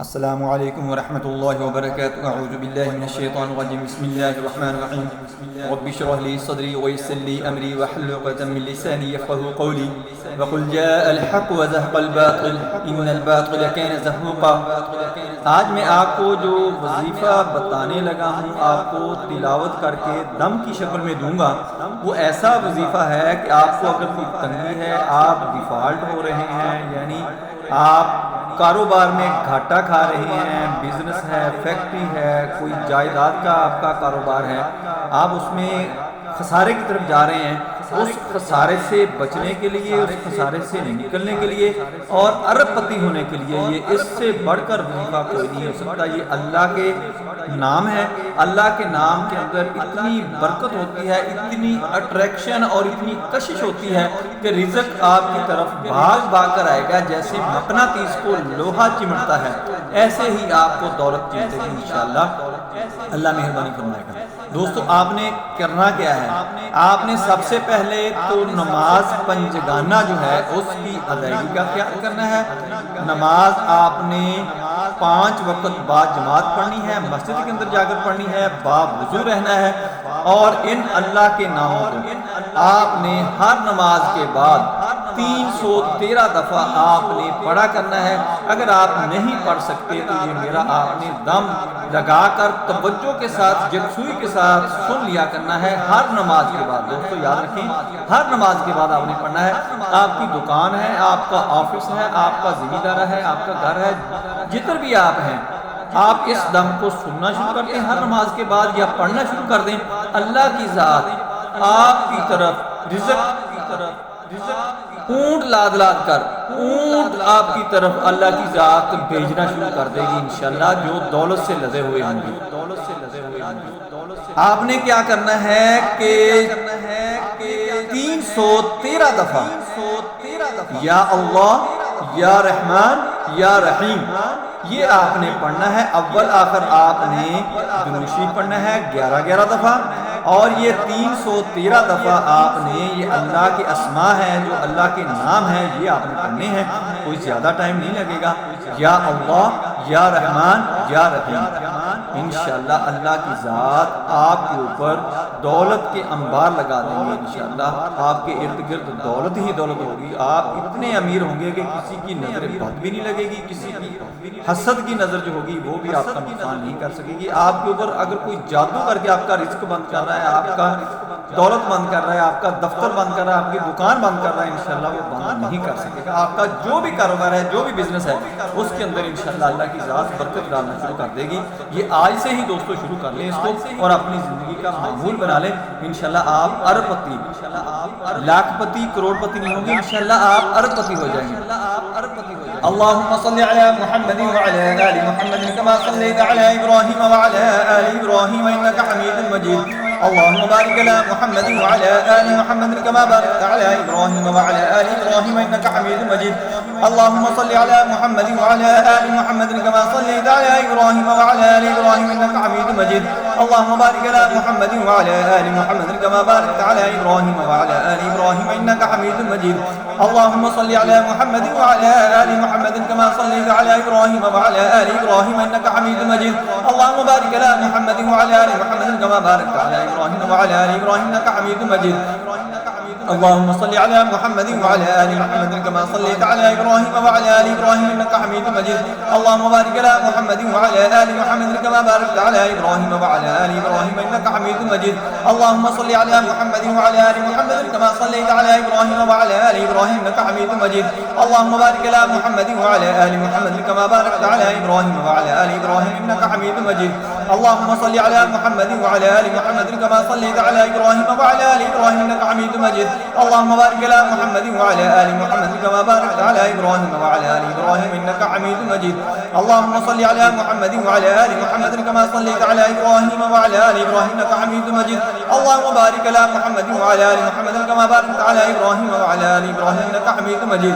السلام علیکم ورحمۃ اللہ وبرکاتہ۔ اعوذ باللہ من الشیطان الرجیم، بسم اللہ الرحمن الرحیم۔ رب اشرح لي صدری ويسر لي امری واحلل عقدۃ من لسانی یفقهوا قولی وقل جاء الحق وزهق الباطل ان الباطل كان زهوقا۔ آج میں آپ کو جو وظیفہ بتانے لگا ہوں آپ کو تلاوت کر کے دم کی شکل میں دوں گا، وہ ایسا وظیفہ ہے کہ آپ کو اگر کوئی تنگی ہے، آپ ڈیفالٹ ہو رہے ہیں، یعنی آپ کاروبار میں گھاٹا کھا رہے ہیں، بزنس ہے، فیکٹری ہے، کوئی جائیداد کا آپ کا کاروبار ہے، آپ اس میں خسارے کی طرف جا رہے ہیں، اس خسارے سے بچنے کے لیے، اس خسارے سے نکلنے کے لیے اور ارب پتی ہونے کے لیے یہ اس سے بڑھ کر وظیفہ کوئی نہیں ہو سکتا۔ یہ اللہ کے نام ہے، اللہ کے نام کے اندر اتنی برکت ہوتی ہے، اتنی اٹریکشن اور اتنی کشش ہوتی ہے کہ رزق آپ کی طرف بھاگ بھاگ کر آئے گا، جیسے مقناطیس کو لوہا چمٹتا ہے ایسے ہی آپ کو دولت چمٹے گی انشاءاللہ۔ اللہ مہربانی فرمائے گا۔ دوستو آپ نے کرنا کیا ہے، آپ نے سب سے پہلے تو نماز پنجگانہ جو ہے اس کی ادائیگی کا خیال کرنا ہے۔ نماز آپ نے 5 وقت بعد جماعت پڑھنی ہے، مسجد کے اندر جا کر پڑھنی ہے، باوضو رہنا ہے، اور ان اللہ کے ناموں کو آپ نے ہر نماز کے بعد 313 دفعہ آپ نے پڑھا کرنا ہے۔ اگر آپ نہیں پڑھ سکتے تو یہ میرا آپ نے دم لگا کر توجہ کے ساتھ، یکسوئی کے ساتھ سن لیا کرنا ہے ہر نماز کے بعد۔ دوستو یاد رکھیں، ہر نماز کے بعد آپ نے پڑھنا ہے۔ آپ کی دکان ہے، آپ کا آفس ہے، آپ کا زمیندار ہے، آپ کا گھر ہے، جدھر بھی آپ ہیں، آپ اس دم کو سننا شروع کر دیں ہر نماز کے بعد، یا پڑھنا شروع کر دیں۔ اللہ کی ذات آپ کی طرف رزق اونٹ لاد لاد کر، اونٹ آپ کی طرف اللہ کی ذات بھیجنا شروع کر دے گی انشاءاللہ، جو دولت سے لدے ہوئے ہوں گے۔ آپ نے کیا کرنا ہے کہ 313 دفعہ یا اللہ یا رحمان یا رحیم یہ آپ نے پڑھنا ہے۔ اول آخر آپ نے درود شریف پڑھنا ہے 11 دفعہ، اور یہ 313 دفعہ آپ نے یہ اللہ کے اسماء ہیں، جو اللہ کے نام ہیں، یہ آپ نے پڑھنے ہیں۔ کوئی زیادہ ٹائم نہیں لگے گا۔ یا اللہ یا رحمان یا رحیم، انشاءاللہ اللہ کی ذات آپ کے اوپر دولت کے انبار لگا دیں گے انشاءاللہ۔ آپ کے ارد گرد دولت ہی دولت ہوگی، آپ اتنے امیر ہوں گے کہ کسی کی نظر بد بھی نہیں لگے گی، کسی کی حسد کی نظر جو ہوگی وہ بھی آپ کا نقصان نہیں کر سکے گی۔ آپ کے اوپر اگر کوئی جادو کر کے آپ کا رزق بند کر رہا ہے، آپ کا دولت بند کر رہا ہے، آپ کا دفتر بند کر رہا ہے، آپ کی دکان بند کر رہا ہے، انشاءاللہ وہ بند نہیں کر سکے گا۔ آپ کا جو بھی کاروبار ہے، جو بھی بزنس ہے، اس کے اندر انشاءاللہ اللہ کی ذات برکت ڈالنا شروع کر دے گی۔ یہ آج سے ہی دوستو شروع کر لیں اس کو، اور اپنی زندگی کا معمول بنا لیں۔ انشاءاللہ آپ ارب پتی، لاکھ پتی، کروڑ پتی نہیں ہوں گے، انشاءاللہ آپ ارب پتی ہو جائیں گے۔ اللہم صلی علی محمد وعلی آل محمد کما صلیت علی ابراہیم وعلی آل ابراہیم انکا حمید مجید۔ اللهم بارك على محمد وعلى آل محمد كما باركت على إبراهيم وعلى آل إبراهيم إنك حميد مجيد۔ اللهم صل على محمد وعلى آل محمد كما صليت على إبراهيم وعلى آل إبراهيم إنك حميد مجيد۔ اللهم بارك على محمد وعلى آل محمد كما باركت على إبراهيم وعلى آل إبراهيم إنك حميد مجيد۔ اللهم صل على محمد وعلى آل محمد كما صليت على إبراهيم وعلى آل إبراهيم إنك حميد مجيد۔ اللهم بارك على محمد وعلى آل محمد كما باركت على إبراهيم وعلى آل إبراهيم إنك حميد مجيد۔ اللهم صل على محمد وعلى آل محمد كما صليت على إبراهيم وعلى آل إبراهيم إنك حميد مجيد۔ اللهم بارك على محمد وعلى آل محمد كما باركت على إبراهيم وعلى آل إبراهيم إنك حميد مجيد۔ اللهم صل على محمد وعلى آل محمد كما صليت على إبراهيم وعلى آل إبراهيم إنك حميد مجيد۔ اللهم بارك على محمد وعلى آل محمد كما باركت على إبراهيم وعلى آل إبراهيم إنك حميد مجيد۔ اللهم صل على محمد وعلى آل محمد كما صليت على إبراهيم وعلى آل إبراهيم إنك حميد مجيد۔ اللهم بارك على محمد وعلى آل محمد كما باركت على إبراهيم وعلى آل إبراهيم إنك حميد مجيد۔ اللهم صل على محمد وعلى آل محمد كما صليت على إبراهيم وعلى آل إبراهيم إنك حميد مجيد۔ اللهم بارك على محمد وعلى آل محمد كما باركت على إبراهيم وعلى آل إبراهيم إنك حميد مجيد۔